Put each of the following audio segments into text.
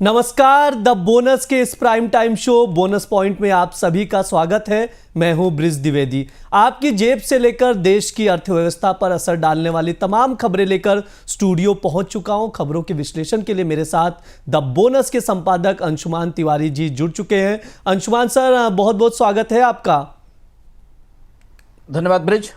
नमस्कार, the bonus के इस prime time show bonus point में आप सभी का स्वागत है। मैं हूं ब्रिज द्विवेदी। आपकी जेब से लेकर देश की अर्थव्यवस्था पर असर डालने वाली तमाम खबरें लेकर स्टूडियो पहुंच चुका हूं। खबरों के विश्लेषण के लिए मेरे साथ द बोनस के संपादक अंशुमान तिवारी जी जुड़ चुके हैं। अंशुमान सर, बहुत बहुत स्वागत है आपका। धन्यवाद ब्रिज।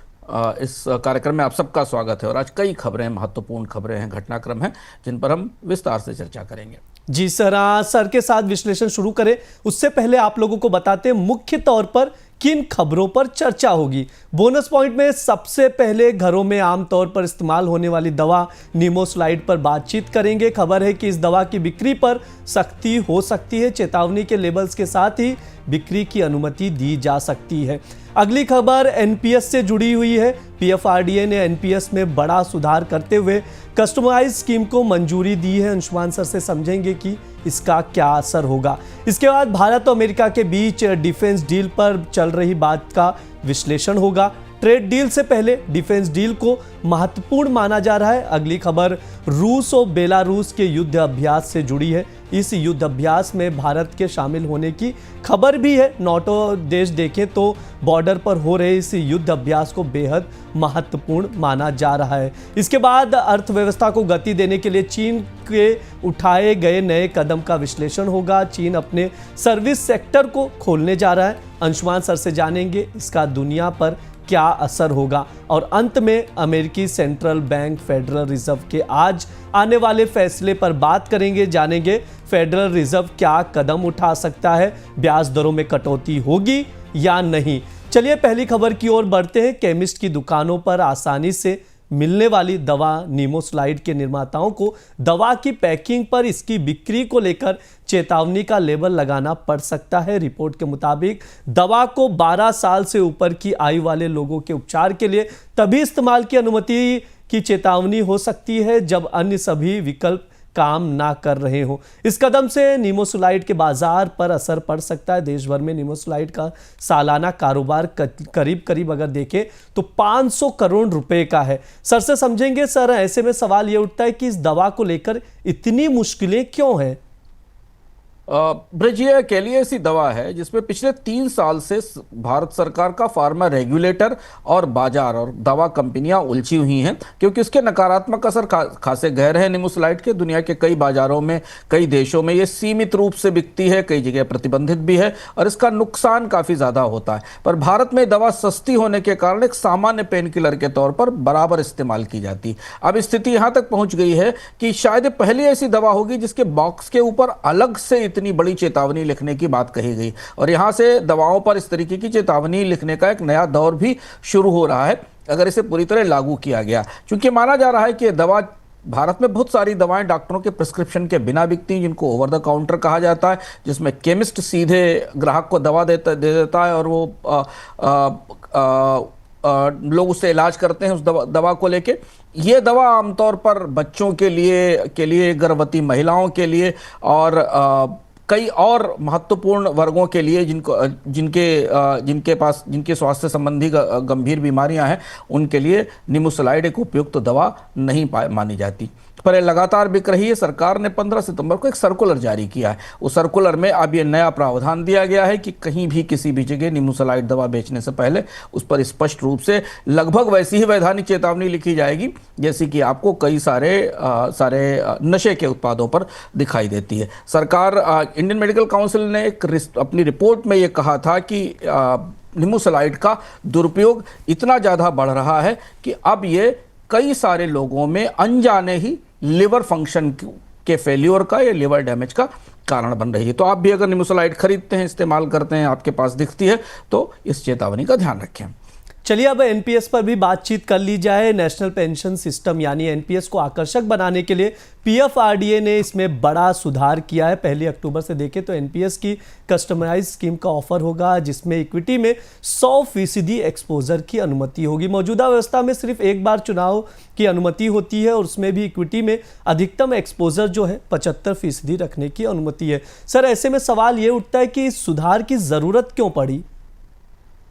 इस कार्यक्रम में आप सबका स्वागत है और आज कई खबरें, महत्वपूर्ण खबरें हैं, घटनाक्रम हैं जिन पर हम विस्तार से चर्चा करेंगे। जी सर, सर के साथ विश्लेषण शुरू करें उससे पहले आप लोगों को बताते हैं मुख्य तौर पर किन खबरों पर चर्चा होगी। बोनस पॉइंट में सबसे पहले घरों में आमतौर पर इस्तेमाल होने वाली दवा निमोसलाइड पर बातचीत करेंगे। खबर है कि इस दवा की बिक्री पर सख्ती हो सकती है। चेतावनी के लेबल्स के साथ ही बिक्री की अनुमति दी जा सकती है। अगली खबर एनपीएस से जुड़ी हुई है। पीएफआरडीए ने एनपीएस में बड़ा सुधार करते हुए कस्टमाइज स्कीम को मंजूरी दी है। अंशुमान सर से समझेंगे कि इसका क्या असर होगा। इसके बाद भारत और अमेरिका के बीच डिफेंस डील पर चल रही बात का विश्लेषण होगा। ट्रेड डील से पहले डिफेंस डील को महत्वपूर्ण माना जा रहा है। अगली खबर रूस और बेलारूस के युद्ध अभ्यास से जुड़ी है। इस युद्ध अभ्यास में भारत के शामिल होने की खबर भी है। नाटो देश देखें तो बॉर्डर पर हो रहे इस युद्ध अभ्यास को बेहद महत्वपूर्ण माना जा रहा है। इसके बाद अर्थव्यवस्था को गति देने के लिए चीन के उठाए गए नए कदम का विश्लेषण होगा। चीन अपने सर्विस सेक्टर को खोलने जा रहा है। अंशुमान सर से जानेंगे इसका दुनिया पर क्या असर होगा। और अंत में अमेरिकी सेंट्रल बैंक फेडरल रिजर्व के आज आने वाले फैसले पर बात करेंगे। जानेंगे फेडरल रिजर्व क्या कदम उठा सकता है, ब्याज दरों में कटौती होगी या नहीं। चलिए पहली खबर की ओर बढ़ते हैं। केमिस्ट की दुकानों पर आसानी से मिलने वाली दवा निमोसलाइड के निर्माताओं को दवा की पैकिंग पर इसकी बिक्री को लेकर चेतावनी का लेबल लगाना पड़ सकता है। रिपोर्ट के मुताबिक दवा को 12 साल से ऊपर की आयु वाले लोगों के उपचार के लिए तभी इस्तेमाल की अनुमति की चेतावनी हो सकती है जब अन्य सभी विकल्प काम ना कर रहे हो। इस कदम से निमोसलाइड के बाजार पर असर पड़ सकता है। देश भर में निमोसलाइड का सालाना कारोबार करीब अगर देखें तो 500 करोड़ रुपए का है। सर से समझेंगे। सर, ऐसे में सवाल यह उठता है कि इस दवा को लेकर इतनी मुश्किलें क्यों हैं? ब्रिज, ये अकेली ऐसी दवा है जिसमें पिछले 3 साल से भारत सरकार का फार्मा रेगुलेटर और बाजार और दवा कंपनियां उलझी हुई हैं, क्योंकि इसके नकारात्मक असर खासे गहरे हैं। निमोसलाइड के दुनिया के कई बाजारों में, कई देशों में ये सीमित रूप से बिकती है, कई जगह प्रतिबंधित भी है और इसका नुकसान काफ़ी ज़्यादा होता है। पर भारत में दवा सस्ती होने के कारण एक सामान्य पेन किलर के तौर पर बराबर इस्तेमाल की जाती है। अब स्थिति यहाँ तक पहुँच गई है कि शायद पहली ऐसी दवा होगी जिसके बॉक्स के ऊपर अलग से इतनी बड़ी चेतावनी लिखने की बात कही गई और यहां से दवाओं पर इस तरीके की चेतावनी लिखने का एक नया दौर भी शुरू हो रहा है अगर इसे पूरी तरह लागू किया गया। क्योंकि माना जा रहा है कि दवा, भारत में बहुत सारी दवाएं डॉक्टरों के प्रिस्क्रिप्शन के बिना बिकती हैं, जिनको ओवर द काउंटर कहा जाता है, जिसमें केमिस्ट सीधे ग्राहक को दवा दे देता है और वो लोग उससे इलाज करते हैं उस दवा को लेके। ये दवा आमतौर पर बच्चों के लिए गर्भवती महिलाओं के लिए और कई और महत्वपूर्ण वर्गों के लिए जिनके स्वास्थ्य संबंधी गंभीर बीमारियां हैं, उनके लिए निमोसलाइड एक उपयुक्त दवा नहीं मानी जाती। पर लगातार बिक रही है। सरकार ने 15 सितंबर को एक सर्कुलर जारी किया है। उस सर्कुलर में अब ये नया प्रावधान दिया गया है कि कहीं भी किसी भी जगह निमोसलाइड दवा बेचने से पहले उस पर स्पष्ट रूप से लगभग वैसी ही वैधानिक चेतावनी लिखी जाएगी जैसी कि आपको कई सारे नशे के उत्पादों पर दिखाई देती है। सरकार, इंडियन मेडिकल काउंसिल ने अपनी रिपोर्ट में ये कहा था कि निमोसलाइड का दुरुपयोग इतना ज़्यादा बढ़ रहा है कि अब ये कई सारे लोगों में अनजाने ही लिवर फंक्शन के फेल्योर का या लिवर डैमेज का कारण बन रही है। तो आप भी अगर निमोसलाइड खरीदते हैं, इस्तेमाल करते हैं, आपके पास दिखती है, तो इस चेतावनी का ध्यान रखें। चलिए अब एनपीएस पर भी बातचीत कर ली जाए। नेशनल पेंशन सिस्टम यानी एनपीएस को आकर्षक बनाने के लिए पीएफआरडीए ने इसमें बड़ा सुधार किया है। 1 अक्टूबर से देखें तो एनपीएस की कस्टमाइज स्कीम का ऑफर होगा जिसमें इक्विटी में 100% एक्सपोजर की अनुमति होगी। मौजूदा व्यवस्था में सिर्फ एक बार चुनाव की अनुमति होती है और उसमें भी इक्विटी में अधिकतम एक्सपोजर जो है 75% रखने की अनुमति है। सर, ऐसे में सवाल ये उठता है कि इस सुधार की ज़रूरत क्यों पड़ी?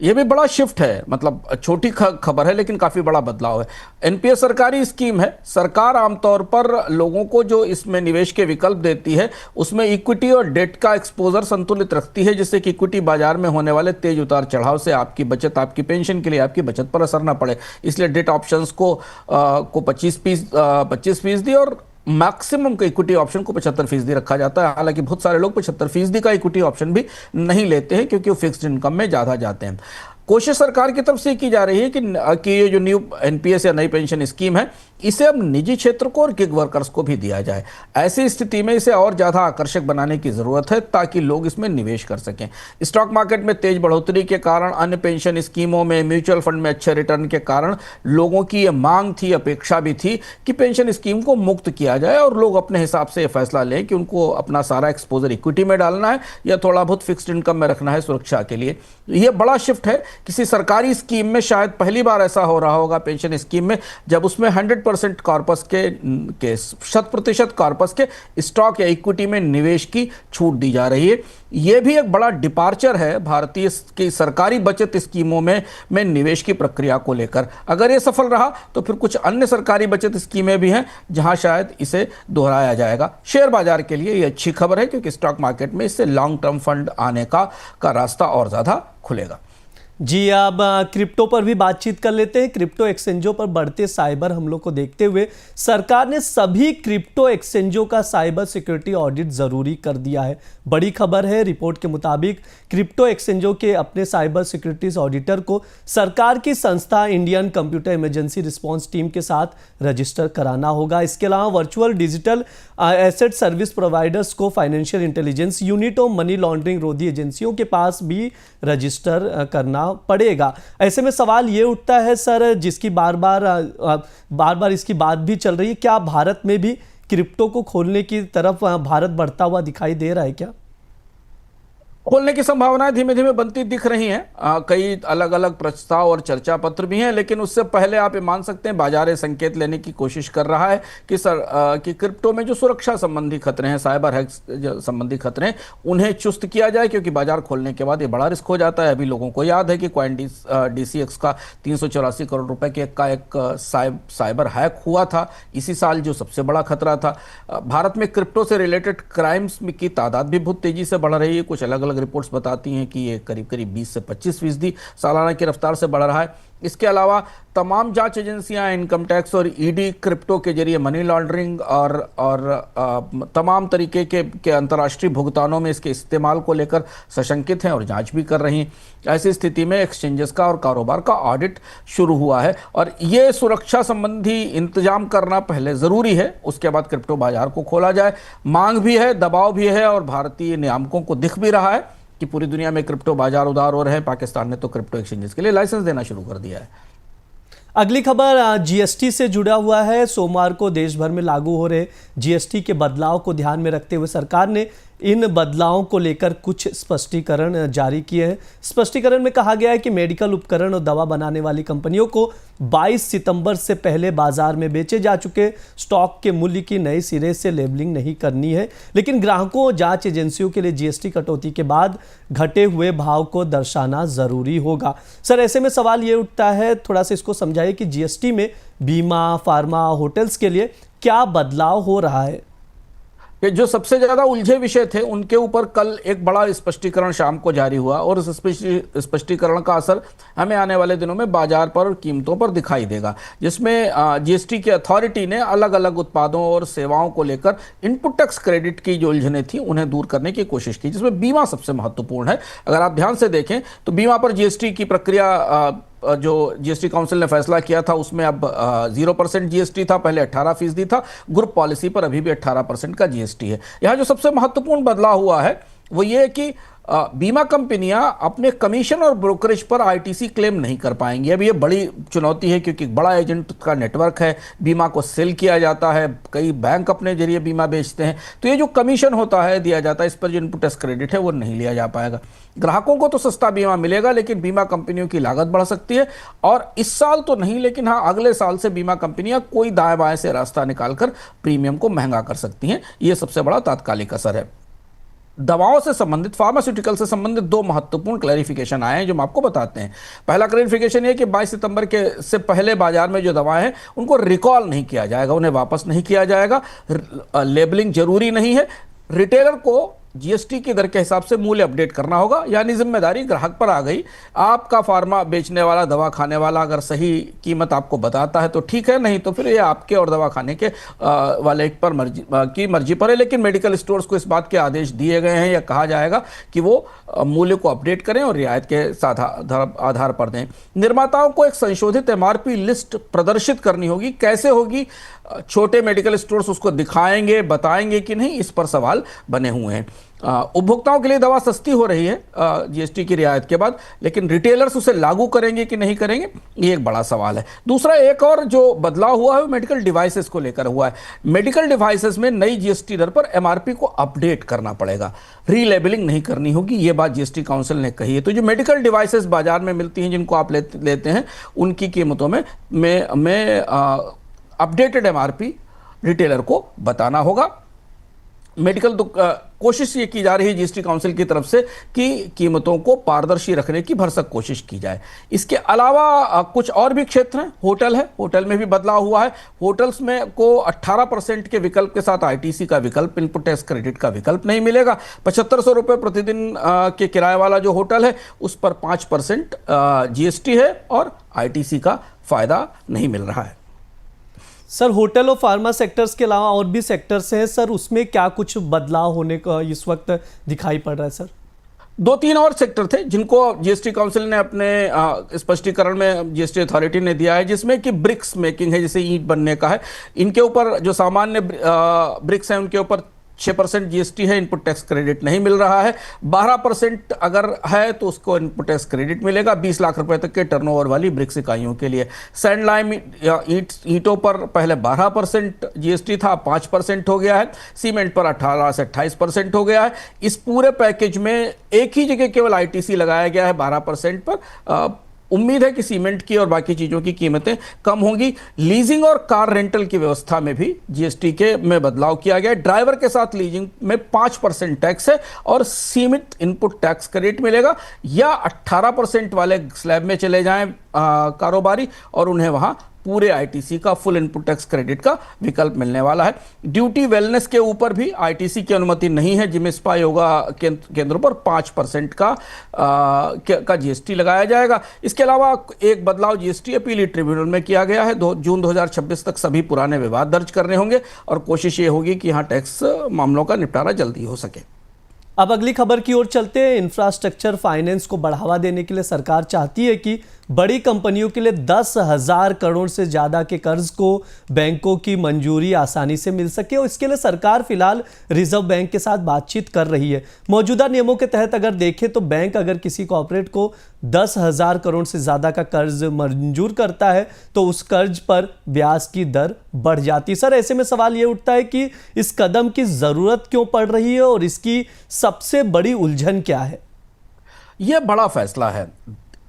ये भी बड़ा शिफ्ट है, मतलब छोटी खबर है लेकिन काफी बड़ा बदलाव है। एनपीएस सरकारी स्कीम है। सरकार आमतौर पर लोगों को जो इसमें निवेश के विकल्प देती है उसमें इक्विटी और डेट का एक्सपोजर संतुलित रखती है, जिससे कि इक्विटी बाजार में होने वाले तेज उतार चढ़ाव से आपकी बचत, आपकी पेंशन के लिए आपकी बचत पर असर ना पड़े। इसलिए डेट ऑप्शंस को 25% और मैक्सिमम का इक्विटी ऑप्शन को 75% रखा जाता है। हालांकि बहुत सारे लोग 75% का इक्विटी ऑप्शन भी नहीं लेते हैं क्योंकि वो फिक्स्ड इनकम में ज्यादा जाते हैं। कोशिश सरकार की तरफ से की जा रही है कि ये जो न्यू एनपीएस या नई पेंशन स्कीम है इसे अब निजी क्षेत्र को और गिग वर्कर्स को भी दिया जाए। ऐसी स्थिति में इसे और ज्यादा आकर्षक बनाने की जरूरत है ताकि लोग इसमें निवेश कर सकें। स्टॉक मार्केट में तेज बढ़ोतरी के कारण, अन्य पेंशन स्कीमों में, म्यूचुअल फंड में अच्छे रिटर्न के कारण लोगों की यह मांग थी, अपेक्षा भी थी कि पेंशन स्कीम को मुक्त किया जाए और लोग अपने हिसाब से फैसला लें कि उनको अपना सारा एक्सपोजर इक्विटी में डालना है या थोड़ा बहुत फिक्स्ड इनकम में रखना है सुरक्षा के लिए। यह बड़ा शिफ्ट है। किसी सरकारी स्कीम में शायद पहली बार ऐसा हो रहा होगा, पेंशन स्कीम में, जब उसमें 100% कॉर्पस के 100% कॉर्पस के स्टॉक या इक्विटी में निवेश की छूट दी जा रही है। यह भी एक बड़ा डिपार्चर है भारतीय की सरकारी बचत स्कीमों में निवेश की प्रक्रिया को लेकर। अगर यह सफल रहा तो फिर कुछ अन्य सरकारी बचत स्कीमें भी हैं जहां शायद इसे दोहराया जाएगा। शेयर बाजार के लिए यह अच्छी खबर है क्योंकि स्टॉक मार्केट में इससे लॉन्ग टर्म फंड आने का रास्ता और ज्यादा खुलेगा। जी, अब क्रिप्टो पर भी बातचीत कर लेते हैं। क्रिप्टो एक्सचेंजों पर बढ़ते साइबर हमलों को देखते हुए सरकार ने सभी क्रिप्टो एक्सचेंजों का साइबर सिक्योरिटी ऑडिट जरूरी कर दिया है। बड़ी खबर है। रिपोर्ट के मुताबिक क्रिप्टो एक्सचेंजों के अपने साइबर सिक्योरिटी ऑडिटर को सरकार की संस्था Indian computer emergency response team के साथ रजिस्टर कराना होगा। इसके अलावा virtual digital asset service providers को फाइनेंशियल इंटेलिजेंस यूनिट और मनी लॉन्ड्रिंग रोधी एजेंसियों के पास भी रजिस्टर करना पड़ेगा। ऐसे में सवाल ये उठता है सर, जिसकी बार बार इसकी बात भी चल रही है, क्या भारत में भी क्रिप्टो को खोलने की तरफ भारत बढ़ता हुआ दिखाई दे रहा है? क्या खोलने की संभावनाएं धीमे धीमे बनती दिख रही हैं। कई अलग अलग प्रस्ताव और चर्चा पत्र भी हैं, लेकिन उससे पहले आप ये मान सकते हैं बाजार संकेत लेने की कोशिश कर रहा है कि क्रिप्टो में जो सुरक्षा संबंधी खतरे हैं, साइबर हैक्स संबंधी खतरे हैं, उन्हें चुस्त किया जाए क्योंकि बाजार खोलने के बाद ये बड़ा रिस्क हो जाता है। अभी लोगों को याद है कि कॉइन DCX का 384 करोड़ रुपए के का एक साइबर हैक हुआ था इसी साल, जो सबसे बड़ा खतरा था। भारत में क्रिप्टो से रिलेटेड क्राइम्स की तादाद भी बहुत तेजी से बढ़ रही है। कुछ अलग अलग रिपोर्ट्स बताती हैं कि ये करीब 20 से 25% सालाना की रफ्तार से बढ़ रहा है। इसके अलावा तमाम जांच एजेंसियां, इनकम टैक्स और ईडी क्रिप्टो के जरिए मनी लॉन्ड्रिंग और तमाम तरीके के अंतर्राष्ट्रीय भुगतानों में इसके इस्तेमाल को लेकर सशंकित हैं और जांच भी कर रही हैं। ऐसी स्थिति में एक्सचेंजेस का और कारोबार का ऑडिट शुरू हुआ है और ये सुरक्षा संबंधी इंतजाम करना पहले जरूरी है, उसके बाद क्रिप्टो बाजार को खोला जाए। मांग भी है, दबाव भी है और भारतीय नियामकों को दिख भी रहा है कि पूरी दुनिया में क्रिप्टो बाजार उदार हो रहे हैं। पाकिस्तान ने तो क्रिप्टो एक्सचेंजेस के लिए लाइसेंस देना शुरू कर दिया है। अगली खबर जीएसटी से जुड़ा हुआ है। सोमवार को देश भर में लागू हो रहे जीएसटी के बदलाव को ध्यान में रखते हुए सरकार ने इन बदलावों को लेकर कुछ स्पष्टीकरण जारी किए हैं। स्पष्टीकरण में कहा गया है कि मेडिकल उपकरण और दवा बनाने वाली कंपनियों को 22 सितंबर से पहले बाजार में बेचे जा चुके स्टॉक के मूल्य की नए सिरे से लेबलिंग नहीं करनी है, लेकिन ग्राहकों और जांच एजेंसियों के लिए जीएसटी कटौती के बाद घटे हुए भाव को दर्शाना जरूरी होगा। सर, ऐसे में सवाल ये उठता है, थोड़ा सा इसको समझाइए कि जीएसटी में बीमा, फार्मा, होटल्स के लिए क्या बदलाव हो रहा है? जो सबसे ज्यादा उलझे विषय थे उनके ऊपर कल एक बड़ा स्पष्टीकरण शाम को जारी हुआ और उस स्पष्टीकरण का असर हमें आने वाले दिनों में बाजार पर और कीमतों पर दिखाई देगा, जिसमें जीएसटी की अथॉरिटी ने अलग अलग उत्पादों और सेवाओं को लेकर इनपुट टैक्स क्रेडिट की जो उलझनें थी उन्हें दूर करने की कोशिश की, जिसमें बीमा सबसे महत्वपूर्ण है। अगर आप ध्यान से देखें तो बीमा पर जीएसटी की प्रक्रिया जो जीएसटी काउंसिल ने फैसला किया था उसमें अब 0% जीएसटी था, पहले 18% था। ग्रुप पॉलिसी पर अभी भी 18% का जीएसटी है। यहाँ जो सबसे महत्वपूर्ण बदलाव हुआ है वो ये है कि बीमा कंपनियां अपने कमीशन और ब्रोकरेज पर आईटीसी क्लेम नहीं कर पाएंगी। अब ये बड़ी चुनौती है क्योंकि बड़ा एजेंट का नेटवर्क है, बीमा को सेल किया जाता है, कई बैंक अपने जरिए बीमा बेचते हैं, तो ये जो कमीशन होता है दिया जाता है, इस पर जो इनपुट टैक्स क्रेडिट है वो नहीं लिया जा पाएगा। ग्राहकों को तो सस्ता बीमा मिलेगा लेकिन बीमा कंपनियों की लागत बढ़ सकती है और इस साल तो नहीं लेकिन हाँ अगले साल से बीमा कंपनियां कोई दाएं बाएं से रास्ता निकालकर प्रीमियम को महंगा कर सकती हैं। ये सबसे बड़ा तात्कालिक असर है। दवाओं से संबंधित, फार्मास्यूटिकल से संबंधित दो महत्वपूर्ण क्लैरिफिकेशन आए हैं जो हम आपको बताते हैं। पहला क्लैरिफिकेशन ये कि 22 सितंबर के से पहले बाजार में जो दवाएं हैं उनको रिकॉल नहीं किया जाएगा, उन्हें वापस नहीं किया जाएगा, लेबलिंग जरूरी नहीं है। रिटेलर को जीएसटी की दर के हिसाब से मूल्य अपडेट करना होगा, यानी जिम्मेदारी ग्राहक पर आ गई। आपका फार्मा बेचने वाला, दवा खाने वाला अगर सही कीमत आपको बताता है तो ठीक है, नहीं तो फिर ये आपके और दवा खाने के वाले पर मर्जी पर है। लेकिन मेडिकल स्टोर्स को इस बात के आदेश दिए गए हैं या कहा जाएगा कि वो मूल्य को अपडेट करें और रियायत के साथ आधार पर दें। निर्माताओं को एक संशोधित एमआरपी लिस्ट प्रदर्शित करनी होगी। कैसे होगी? छोटे मेडिकल स्टोर्स उसको दिखाएंगे, बताएंगे कि नहीं, इस पर सवाल बने हुए हैं। उपभोक्ताओं के लिए दवा सस्ती हो रही है जीएसटी की रियायत के बाद, लेकिन रिटेलर्स उसे लागू करेंगे कि नहीं करेंगे, ये एक बड़ा सवाल है। दूसरा एक और जो बदलाव हुआ है वो मेडिकल डिवाइसेस को लेकर हुआ है। मेडिकल डिवाइसेस में नई जीएसटी दर पर एमआरपी को अपडेट करना पड़ेगा, रीलेबलिंग नहीं करनी होगी, ये बात जीएसटी काउंसिल ने कही है। तो जो मेडिकल डिवाइसेस बाजार में मिलती हैं, जिनको आप लेते हैं, उनकी कीमतों में अपडेटेड एमआरपी रिटेलर को बताना होगा। मेडिकल कोशिश ये की जा रही है जीएसटी काउंसिल की तरफ से कि कीमतों को पारदर्शी रखने की भरसक कोशिश की जाए। इसके अलावा कुछ और भी क्षेत्र हैं। होटल है, होटल में भी बदलाव हुआ है। होटल्स में को 18% के विकल्प के साथ आईटीसी का विकल्प, इनपुट टैक्स क्रेडिट का विकल्प नहीं मिलेगा। 7500 रुपये प्रतिदिन के किराए वाला जो होटल है उस पर 5% जीएसटी है और आईटीसी का फायदा नहीं मिल रहा है। सर, होटल और फार्मा सेक्टर्स के अलावा और भी सेक्टर्स हैं सर, उसमें क्या कुछ बदलाव होने का इस वक्त दिखाई पड़ रहा है सर? 2-3 और सेक्टर थे जिनको जीएसटी काउंसिल ने अपने स्पष्टीकरण में जीएसटी अथॉरिटी ने दिया है, जिसमें कि ब्रिक्स मेकिंग है, जैसे ईंट बनने का है, इनके ऊपर जो सामान्य ब्रिक्स हैं उनके ऊपर 6% जीएसटी है, इनपुट टैक्स क्रेडिट नहीं मिल रहा है। 12% अगर है तो उसको इनपुट टैक्स क्रेडिट मिलेगा 20 लाख रुपए तक के टर्नओवर वाली ब्रिक्स इकाइयों के लिए। सैंड लाइम ईंटों पर पहले 12% जीएसटी था, 5% हो गया है। सीमेंट पर 18 से 28% हो गया है। इस पूरे पैकेज में एक ही जगह केवल आईटीसी लगाया गया है 12% पर। उम्मीद है कि सीमेंट की और बाकी चीजों की कीमतें कम होंगी। लीजिंग और कार रेंटल की व्यवस्था में भी जीएसटी में बदलाव किया गया है। ड्राइवर के साथ लीजिंग में 5% टैक्स है और सीमित इनपुट टैक्स क्रेडिट मिलेगा, या 18% वाले स्लैब में चले जाएं कारोबारी और उन्हें वहां पूरे आईटीसी का फुल इनपुट टैक्स क्रेडिट का विकल्प मिलने वाला है। ड्यूटी वेलनेस के ऊपर भी आईटीसी की अनुमति नहीं है। जिम स्पा योगा केंद्रों पर 5% का जीएसटी लगाया जाएगा। इसके अलावा एक बदलाव जीएसटी अपील ट्रिब्यूनल में किया गया है। जून 2026 तक सभी पुराने विवाद दर्ज करने होंगे और कोशिश ये होगी कि यहाँ टैक्स मामलों का निपटारा जल्दी हो सके। अब अगली खबर की ओर चलते हैं। इंफ्रास्ट्रक्चर फाइनेंस को बढ़ावा देने के लिए सरकार चाहती है कि बड़ी कंपनियों के लिए 10,000 करोड़ से ज्यादा के कर्ज को बैंकों की मंजूरी आसानी से मिल सके, और इसके लिए सरकार फिलहाल रिजर्व बैंक के साथ बातचीत कर रही है। मौजूदा नियमों के तहत अगर देखें तो बैंक अगर किसी कॉर्पोरेट को 10,000 करोड़ से ज्यादा का कर्ज मंजूर करता है तो उस कर्ज पर ब्याज की दर बढ़ जाती। सर, ऐसे में सवाल यह उठता है कि इस कदम की जरूरत क्यों पड़ रही है और इसकी सबसे बड़ी उलझन क्या है? यह बड़ा फैसला है।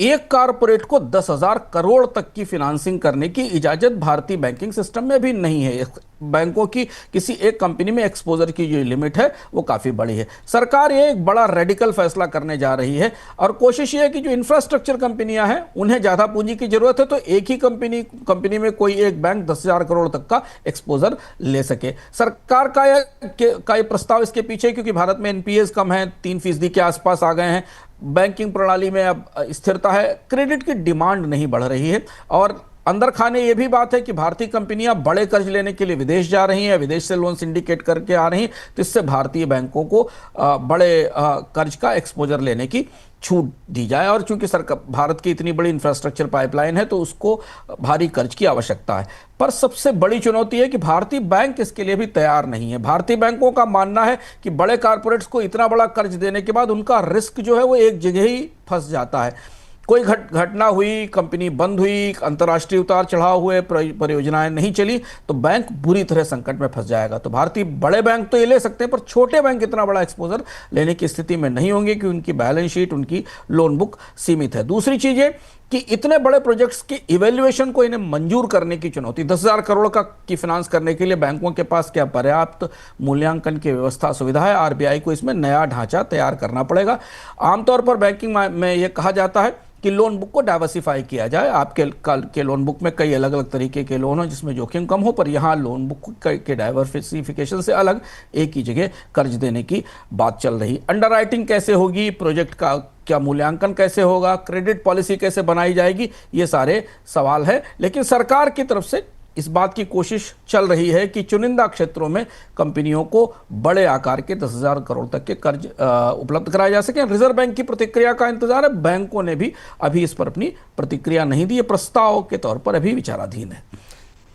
एक कारपोरेट को 10,000 करोड़ तक की फाइनेंसिंग करने की इजाजत भारतीय बैंकिंग सिस्टम में भी नहीं है। बैंकों की किसी एक कंपनी में एक्सपोजर की जो लिमिट है वो काफी बड़ी है। सरकार ये एक बड़ा रेडिकल फैसला करने जा रही है और कोशिश ये है कि जो इंफ्रास्ट्रक्चर कंपनियां हैं उन्हें ज्यादा पूंजी की जरूरत है, तो एक ही कंपनी में कोई एक बैंक 10,000 करोड़ तक का एक्सपोजर ले सके। सरकार का ये प्रस्ताव इसके पीछे, क्योंकि भारत में एनपीएस कम है, 3% के आसपास आ गए हैं, बैंकिंग प्रणाली में अब स्थिरता है, क्रेडिट की डिमांड नहीं बढ़ रही है, और अंदर खाने ये भी बात है कि भारतीय कंपनियां बड़े कर्ज लेने के लिए विदेश जा रही हैं, विदेश से लोन सिंडिकेट करके आ रही हैं, तो इससे भारतीय बैंकों को बड़े कर्ज का एक्सपोजर लेने की छूट दी जाए। और चूंकि सरकार भारत की इतनी बड़ी इंफ्रास्ट्रक्चर पाइपलाइन है तो उसको भारी कर्ज की आवश्यकता है। पर सबसे बड़ी चुनौती है कि भारतीय बैंक इसके लिए भी तैयार नहीं है। भारतीय बैंकों का मानना है कि बड़े कारपोरेट्स को इतना बड़ा कर्ज देने के बाद उनका रिस्क जो है वो एक जगह ही फंस जाता है। कोई घटना हुई, कंपनी बंद हुई, अंतर्राष्ट्रीय उतार चढ़ाव हुए, परियोजनाएं नहीं चली, तो बैंक बुरी तरह संकट में फंस जाएगा। तो भारतीय बड़े बैंक तो ये ले सकते हैं, पर छोटे बैंक इतना बड़ा एक्सपोजर लेने की स्थिति में नहीं होंगे कि उनकी बैलेंस शीट, उनकी लोन बुक सीमित है। दूसरी चीज ये कि इतने बड़े प्रोजेक्ट्स की इवैल्यूएशन को इन्हें मंजूर करने की चुनौती, 10,000 करोड़ का की फाइनेंस करने के लिए बैंकों के पास क्या पर्याप्त मूल्यांकन की व्यवस्था सुविधा है? आरबीआई को इसमें नया ढांचा तैयार करना पड़ेगा। आमतौर पर बैंकिंग में यह कहा जाता है कि लोन बुक को डाइवर्सिफाई किया जाए। आपके कल के लोन बुक में कई अलग अलग तरीके के लोन हो जिसमें जोखिम कम हो, पर यहाँ लोन बुक के डाइवर्सिफिकेशन से अलग एक ही जगह कर्ज देने की बात चल रही। अंडरराइटिंग कैसे होगी, प्रोजेक्ट का क्या मूल्यांकन कैसे होगा, क्रेडिट पॉलिसी कैसे बनाई जाएगी, ये सारे सवाल है। लेकिन सरकार की तरफ से इस बात की कोशिश चल रही है कि चुनिंदा क्षेत्रों में कंपनियों को बड़े आकार के 10,000 करोड़ तक के कर्ज उपलब्ध कराए जा सके। रिजर्व बैंक की प्रतिक्रिया का इंतजार है। बैंकों ने भी अभी इस पर अपनी प्रतिक्रिया नहीं दी है, प्रस्ताव के तौर पर अभी विचाराधीन है।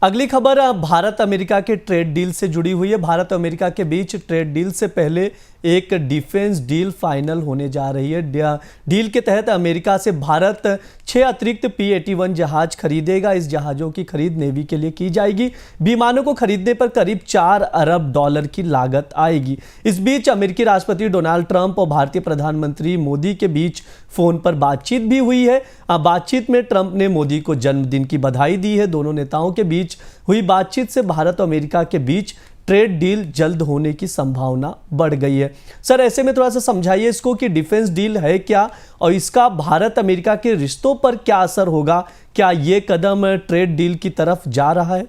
अगली खबर भारत अमेरिका के ट्रेड डील से जुड़ी हुई है। भारत अमेरिका के बीच ट्रेड डील से पहले एक डिफेंस डील फाइनल होने जा रही है। डील के तहत अमेरिका से भारत 6 अतिरिक्त P-81 जहाज खरीदेगा। इस जहाज़ों की खरीद नेवी के लिए की जाएगी। विमानों को खरीदने पर करीब $4 अरब की लागत आएगी। इस बीच अमेरिकी राष्ट्रपति डोनाल्ड ट्रंप और भारतीय प्रधानमंत्री मोदी के बीच फोन पर बातचीत भी हुई है। बातचीत में ट्रंप ने मोदी को जन्मदिन की बधाई दी है। दोनों नेताओं के बीच हुई बातचीत से भारत और अमेरिका के बीच ट्रेड डील जल्द होने की संभावना बढ़ गई है। सर, ऐसे में थोड़ा सा समझाइए इसको कि डिफेंस डील है क्या और इसका भारत अमेरिका के रिश्तों पर क्या असर होगा? क्या ये कदम ट्रेड डील की तरफ जा रहा है?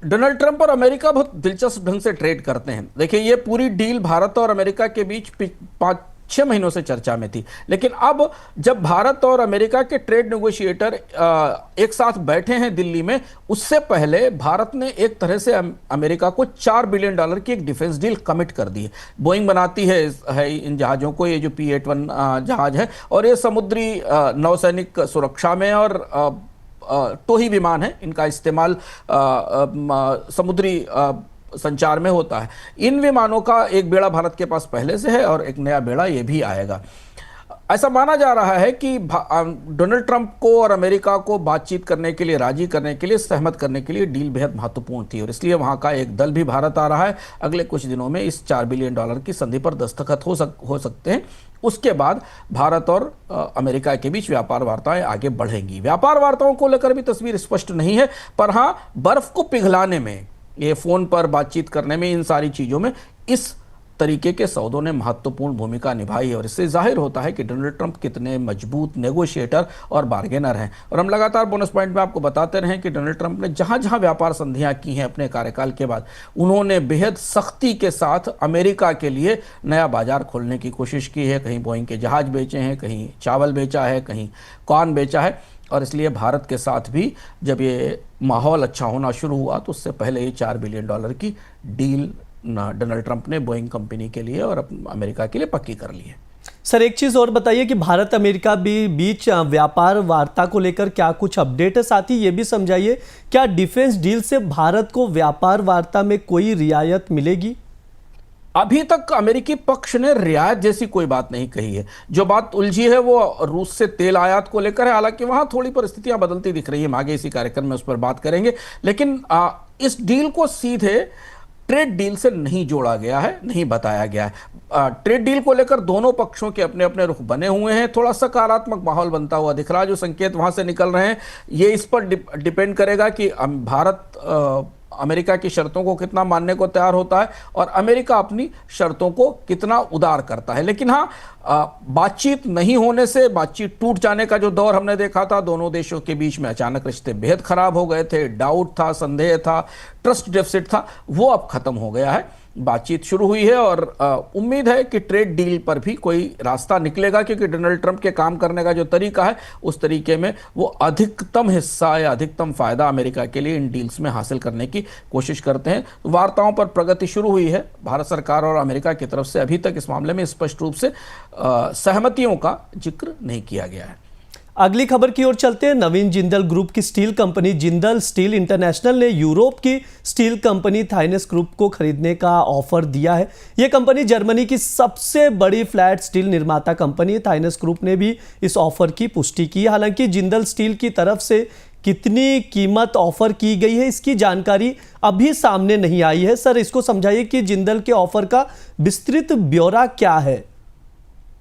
डोनाल्ड ट्रंप और अमेरिका बहुत दिलचस्प ढंग से ट्रेड करते हैं। देखिए, ये पूरी डील भारत और अमेरिका के बीच 5-6 महीनों से चर्चा में थी, लेकिन अब जब भारत और अमेरिका के ट्रेड नेगोशिएटर एक साथ बैठे हैं दिल्ली में, उससे पहले भारत ने एक तरह से अमेरिका को $4 बिलियन की एक डिफेंस डील कमिट कर दी है। बोइंग बनाती है इन जहाज़ों को, ये जो P-81 जहाज है, और ये समुद्री नौसैनिक सुरक्षा में और टोही विमान है, इनका इस्तेमाल समुद्री संचार में होता है। इन विमानों का एक बेड़ा भारत के पास पहले से है और एक नया बेड़ा ये भी आएगा। ऐसा माना जा रहा है कि डोनाल्ड ट्रंप को और अमेरिका को बातचीत करने के लिए, राजी करने के लिए, सहमत करने के लिए डील बेहद महत्वपूर्ण थी और इसलिए वहां का एक दल भी भारत आ रहा है। अगले कुछ दिनों में इस $4 बिलियन की संधि पर दस्तखत हो सकते हैं। उसके बाद भारत और अमेरिका के बीच व्यापार वार्ताएं आगे बढ़ेंगी। व्यापार वार्ताओं को लेकर भी तस्वीर स्पष्ट नहीं है, पर हाँ, बर्फ को पिघलाने में, ये फोन पर बातचीत करने में, इन सारी चीजों में इस तरीके के सौदों ने महत्वपूर्ण भूमिका निभाई है और इससे जाहिर होता है कि डोनाल्ड ट्रंप कितने मजबूत नेगोशिएटर और बार्गेनर हैं। और हम लगातार बोनस पॉइंट में आपको बताते रहे कि डोनाल्ड ट्रंप ने जहां जहां व्यापार संधियां की हैं अपने कार्यकाल के बाद, उन्होंने बेहद सख्ती के साथ अमेरिका के लिए नया बाजार खोलने की कोशिश की है। कहीं बोइंग के जहाज बेचे हैं, कहीं चावल बेचा है, कहीं कॉर्न बेचा है। और इसलिए भारत के साथ भी जब ये माहौल अच्छा होना शुरू हुआ तो उससे पहले ये $4 बिलियन की डील डोनाल्ड ट्रंप ने बोइंग कंपनी के लिए और अमेरिका के लिए पक्की कर ली है। सर, एक चीज और बताइए कि भारत अमेरिका बीच व्यापार वार्ता को लेकर क्या कुछ अपडेट है? साथ ही ये भी समझाइए, क्या डिफेंस डील से भारत को व्यापार वार्ता में कोई रियायत मिलेगी? अभी तक अमेरिकी पक्ष ने रियायत जैसी कोई बात नहीं कही है। जो बात उलझी है वो रूस से तेल आयात को लेकर है। हालांकि वहां थोड़ी परिस्थितियां बदलती दिख रही है, हम आगे इसी कार्यक्रम में उस पर बात करेंगे। लेकिन इस डील को सीधे ट्रेड डील से नहीं जोड़ा गया है, नहीं बताया गया है। ट्रेड डील को लेकर दोनों पक्षों के अपने अपने रुख बने हुए हैं। थोड़ा सकारात्मक माहौल बनता हुआ दिख रहा है। जो संकेत वहां से निकल रहे हैं, ये इस पर डिपेंड करेगा कि भारत अमेरिका की शर्तों को कितना मानने को तैयार होता है और अमेरिका अपनी शर्तों को कितना उदार करता है। लेकिन हाँ, बातचीत नहीं होने से, बातचीत टूट जाने का जो दौर हमने देखा था, दोनों देशों के बीच में अचानक रिश्ते बेहद खराब हो गए थे, डाउट था, संदेह था, ट्रस्ट डेफिसिट था, वो अब खत्म हो गया है। बातचीत शुरू हुई है और उम्मीद है कि ट्रेड डील पर भी कोई रास्ता निकलेगा, क्योंकि डोनाल्ड ट्रंप के काम करने का जो तरीका है, उस तरीके में वो अधिकतम हिस्सा या अधिकतम फायदा अमेरिका के लिए इन डील्स में हासिल करने की कोशिश करते हैं। वार्ताओं पर प्रगति शुरू हुई है। भारत सरकार और अमेरिका की तरफ से अभी तक इस मामले में स्पष्ट रूप से सहमतियों का जिक्र नहीं किया गया है। अगली खबर की ओर चलते हैं। नवीन जिंदल ग्रुप की steel company Jindal steel international ने यूरोप की स्टील कंपनी थाइनेस ग्रुप को खरीदने का ऑफर दिया है। यह कंपनी जर्मनी की सबसे बड़ी फ्लैट स्टील निर्माता कंपनी है। थाइनेस ग्रुप ने भी इस ऑफर की पुष्टि की। हालांकि जिंदल स्टील की तरफ से कितनी कीमत ऑफर की गई है, इसकी जानकारी अभी सामने नहीं आई है। सर, इसको समझाइए कि जिंदल के ऑफर का विस्तृत ब्यौरा क्या है?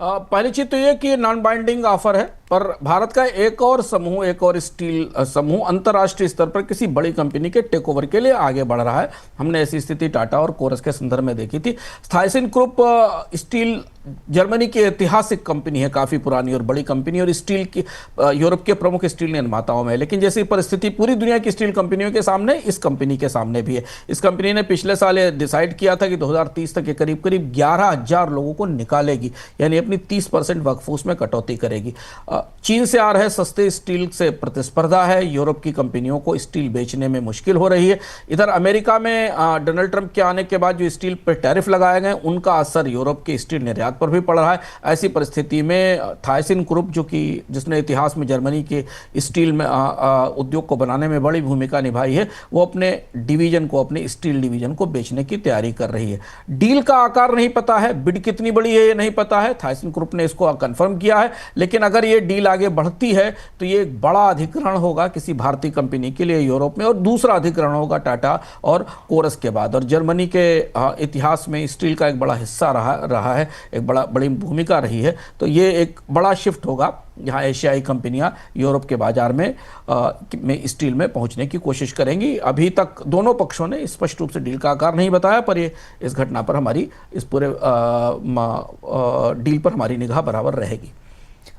पहली चीज तो यह कि नॉन बाइंडिंग ऑफर है, पर भारत का एक और स्टील समूह अंतर्राष्ट्रीय स्तर पर किसी बड़ी कंपनी के टेक ओवर के लिए आगे बढ़ रहा है। हमने ऐसी स्थिति टाटा और कोरस के संदर्भ में देखी थी। थाइसन-ग्रुप स्टील जर्मनी की ऐतिहासिक कंपनी है, काफी पुरानी और बड़ी कंपनी, और स्टील की यूरोप के प्रमुख स्टील निर्माताओं में है। लेकिन जैसी परिस्थिति पूरी दुनिया की स्टील कंपनियों के सामने, इस कंपनी के सामने भी है। इस कंपनी ने पिछले साल ये डिसाइड किया था कि 2030 तक के करीब करीब 11,000 लोगों को निकालेगी, यानी अपनी 30% वर्कफोर्स में कटौती करेगी। चीन से आ रहे सस्ते स्टील से प्रतिस्पर्धा है, यूरोप की कंपनियों को स्टील बेचने में मुश्किल हो रही है। इधर अमेरिका में डोनाल्ड ट्रंप के आने के बाद जो स्टील पर टैरिफ लगाए गए, उनका असर यूरोप के स्टील निर्यात पर भी पड़ रहा है। ऐसी परिस्थिति में थाइसन-ग्रुप, जो कि जिसने इतिहास में जर्मनी के स्टील में उद्योग को बनाने में बड़ी भूमिका निभाई है, वो अपने डिवीजन को, अपने स्टील डिवीजन को बेचने की तैयारी कर रही है। डील का आकार नहीं पता है, बिड कितनी बड़ी है ये नहीं पता है, थाइसन-ग्रुप ने इसको कंफर्म किया है। लेकिन अगर ये डील आगे बढ़ती है तो ये एक बड़ा अधिग्रहण होगा किसी भारतीय कंपनी के लिए यूरोप में, और दूसरा अधिग्रहण होगा टाटा और कोरस के बाद। और जर्मनी के इतिहास में स्टील का एक बड़ा हिस्सा रहा है, एक बड़ी भूमिका रही है। तो ये एक बड़ा शिफ्ट होगा, यहाँ एशियाई कंपनियां यूरोप के बाजार में स्टील में पहुंचने की कोशिश करेंगी। अभी तक दोनों पक्षों ने स्पष्ट रूप से डील का आकार नहीं बताया, पर ये इस घटना पर हमारी, इस पूरे डील पर हमारी निगाह बराबर रहेगी।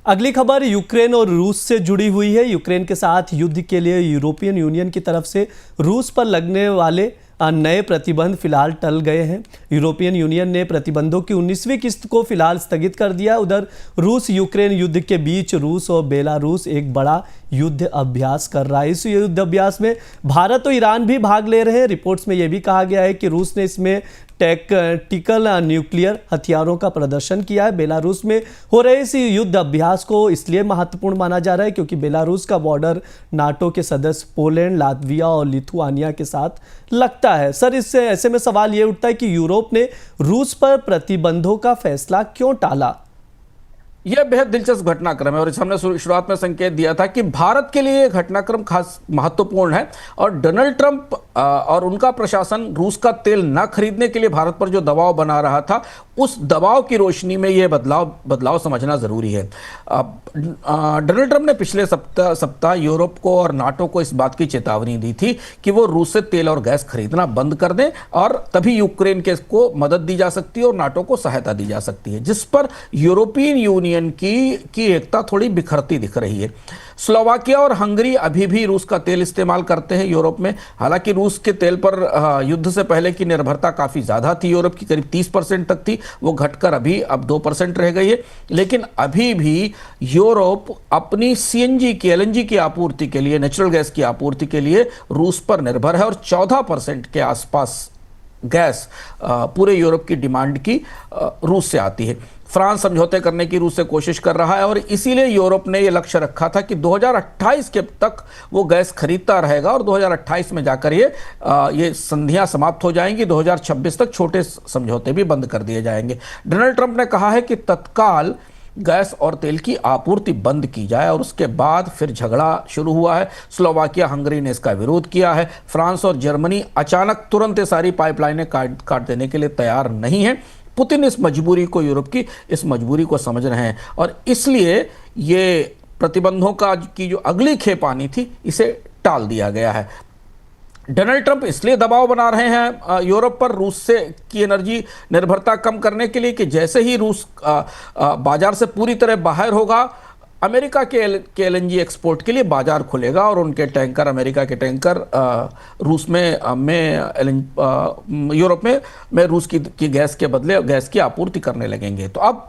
अगली खबर यूक्रेन और रूस से जुड़ी हुई है। यूक्रेन के साथ युद्ध के लिए यूरोपियन यूनियन की तरफ से रूस पर लगने वाले नए प्रतिबंध फिलहाल टल गए हैं। यूरोपियन यूनियन ने प्रतिबंधों की 19वीं किस्त को फिलहाल स्थगित कर दिया। उधर रूस यूक्रेन युद्ध के बीच रूस और बेलारूस एक बड़ा युद्ध अभ्यास कर रहा है। इस युद्ध अभ्यास में भारत और ईरान भी भाग ले रहे हैं। रिपोर्ट्स में यह भी कहा गया है कि रूस ने इसमें टैक्टिकल न्यूक्लियर हथियारों का प्रदर्शन किया है। बेलारूस में हो रहे इस युद्ध अभ्यास को इसलिए महत्वपूर्ण माना जा रहा है क्योंकि बेलारूस का बॉर्डर नाटो के सदस्य पोलैंड, लातविया और लिथुआनिया के साथ लगता है। सर, इससे ऐसे में सवाल ये उठता है कि यूरोप ने रूस पर प्रतिबंधों का फैसला क्यों टाला? यह बेहद दिलचस्प घटनाक्रम है, और हमने शुरुआत में संकेत दिया था कि भारत के लिए यह घटनाक्रम खास महत्वपूर्ण है। और डोनाल्ड ट्रंप और उनका प्रशासन रूस का तेल न खरीदने के लिए भारत पर जो दबाव बना रहा था, उस दबाव की रोशनी में यह बदलाव समझना जरूरी है। डोनाल्ड ट्रंप ने पिछले सप्ताह यूरोप को और नाटो को इस बात की चेतावनी दी थी कि वो रूस से तेल और गैस खरीदना बंद कर दें, और तभी यूक्रेन को मदद दी जा सकती है और नाटो को सहायता दी जा सकती है, जिस पर यूरोपियन यूनियन की एकता थोड़ी बिखरती दिख रही है। स्लोवाकिया और हंगरी अभी भी रूस का तेल इस्तेमाल करते हैं यूरोप में। हालांकि रूस के तेल पर युद्ध से पहले की निर्भरता काफी ज्यादा थी, यूरोप की करीब 30% तक थी, वो घटकर अब 2% रह गई है। लेकिन अभी भी यूरोप अपनी सीएनजी की, एलएनजी की आपूर्ति के लिए, नेचुरल गैस की आपूर्ति के लिए रूस पर निर्भर है, और 14% के आसपास गैस पूरे यूरोप की डिमांड की रूस से आती है। फ्रांस समझौते करने की रूस से कोशिश कर रहा है, और इसीलिए यूरोप ने यह लक्ष्य रखा था कि 2028 के तक वो गैस खरीदता रहेगा, और 2028 में जाकर ये संधियां समाप्त हो जाएंगी। 2026 तक छोटे समझौते भी बंद कर दिए जाएंगे। डोनाल्ड ट्रंप ने कहा है कि तत्काल गैस और तेल की आपूर्ति बंद की जाए, और उसके बाद फिर झगड़ा शुरू हुआ है। स्लोवाकिया, हंगरी ने इसका विरोध किया है। फ्रांस और जर्मनी अचानक तुरंत ये सारी पाइपलाइनें काट देने के लिए तैयार नहीं है। पुतिन इस मजबूरी को, यूरोप की इस मजबूरी को समझ रहे हैं, और इसलिए ये प्रतिबंधों की जो अगली खेप आनी थी, इसे टाल दिया गया है। डोनाल्ड ट्रंप इसलिए दबाव बना रहे हैं यूरोप पर रूस से की एनर्जी निर्भरता कम करने के लिए कि जैसे ही रूस बाजार से पूरी तरह बाहर होगा, अमेरिका के एलएनजी एक्सपोर्ट के लिए बाजार खुलेगा, और उनके टैंकर, अमेरिका के टैंकर रूस यूरोप में रूस की गैस के बदले गैस की आपूर्ति करने लगेंगे। तो अब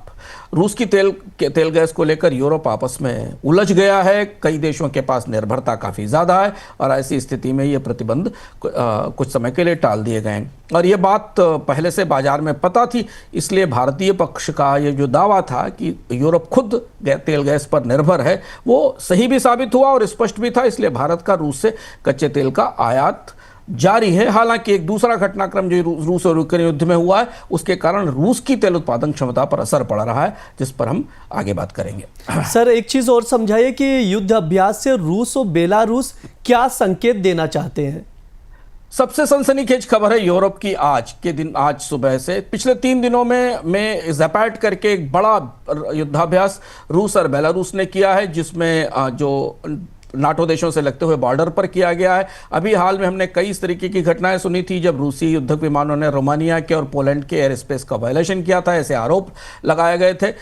रूस की तेल गैस को लेकर यूरोप आपस में उलझ गया है। कई देशों के पास निर्भरता काफ़ी ज़्यादा है, और ऐसी स्थिति में ये प्रतिबंध कुछ समय के लिए टाल दिए गए हैं। और ये बात पहले से बाजार में पता थी, इसलिए भारतीय पक्ष का ये जो दावा था कि यूरोप खुद तेल गैस पर निर्भर है, वो सही भी साबित हुआ और स्पष्ट भी था। इसलिए भारत का रूस से कच्चे तेल का आयात जारी है। हालांकि एक दूसरा घटनाक्रम जो रूस और यूक्रेन युद्ध में हुआ है, उसके कारण रूस की तेल उत्पादन क्षमता पर असर पड़ रहा है, जिस पर हम आगे बात करेंगे। सर, एक चीज और समझाइए कि युद्ध अभ्यास से रूस और बेलारूस क्या संकेत देना चाहते हैं? सबसे सनसनीखेज खबर है यूरोप की आज के दिन, आज सुबह से पिछले 3 दिनों में ज़ैपार्ड करके एक बड़ा युद्धाभ्यास रूस और बेलारूस ने किया है, जिसमें जो नाटो देशों से लगते हुए बॉर्डर पर किया गया है। अभी हाल में हमने कई इस तरीके की घटनाएं सुनी थी जब रूसी युद्धक विमानों ने रोमानिया के और पोलैंड के एयर स्पेस का वायलेशन किया था, ऐसे आरोप लगाए गए थे।